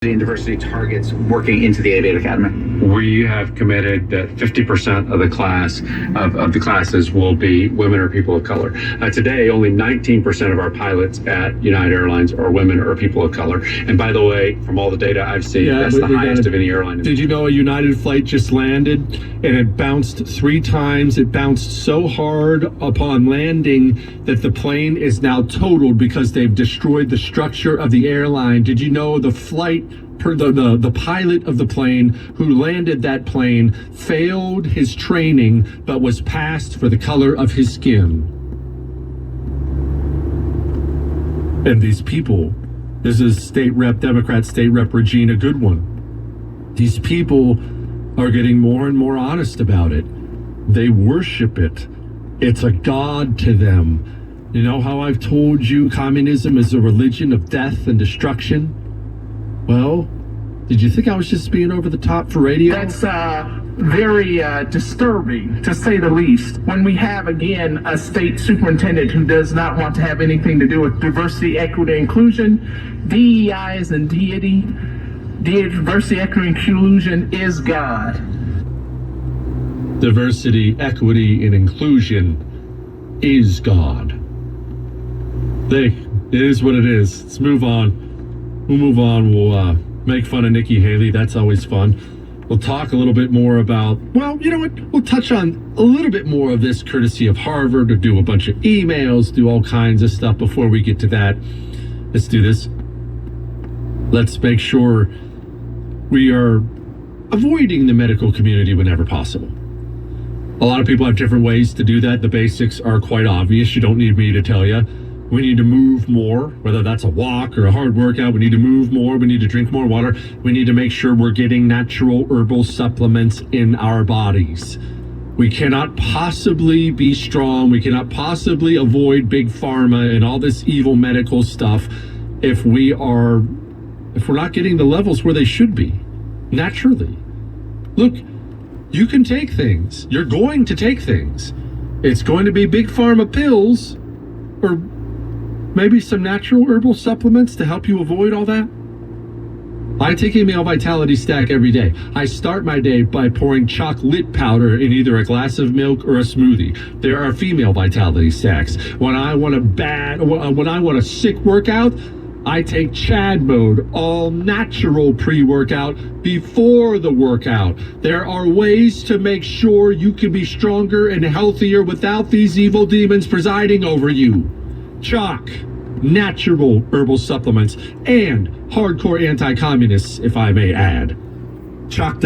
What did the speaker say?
and diversity targets working into the A-Beta Academy? We have committed that 50% of the classes will be women or people of color. Today, only 19% of our pilots at United Airlines are women or people of color. And by the way, from all the data I've seen, that's the highest of any airline. Did you know a United flight just landed and it bounced 3 times? It bounced so hard upon landing that the plane is now totaled because they've destroyed the structure of the airline. Did you know the pilot of the plane who landed that plane failed his training but was passed for the color of his skin? And these people, this is Democrat State Rep Regina Goodwin. These people are getting more and more honest about it. They worship it. It's a god to them. You know how I've told you communism is a religion of death and destruction? Well, did you think I was just being over the top for radio? That's very disturbing, to say the least. When we have, again, a state superintendent who does not want to have anything to do with diversity, equity, inclusion, DEI is in deity. Diversity, equity, inclusion is God. Diversity, equity, and inclusion is God. It is what it is. Let's move on. We'll move on. We'll make fun of Nikki Haley. That's always fun. We'll talk a little bit more about, well, you know what? We'll touch on a little bit more of this courtesy of Harvard, to do a bunch of emails, do all kinds of stuff. Before we get to that, let's do this. Let's make sure we are avoiding the medical community whenever possible. A lot of people have different ways to do that. The basics are quite obvious. You don't need me to tell you. We need to move more, whether that's a walk or a hard workout. We need to move more. We need to drink more water. We need to make sure we're getting natural herbal supplements in our bodies. We cannot possibly be strong. We cannot possibly avoid big pharma and all this evil medical stuff if we're not getting the levels where they should be naturally. Look, you can take things. You're going to take things. It's going to be big pharma pills or maybe some natural herbal supplements to help you avoid all that. I take a male vitality stack every day. I start my day by pouring chocolate powder in either a glass of milk or a smoothie. There are female vitality stacks. When I want a sick workout, I take Chad Mode, all natural pre-workout before the workout. There are ways to make sure you can be stronger and healthier without these evil demons presiding over you. Chalk, natural herbal supplements, and hardcore anti-communists, if I may add. Chalk.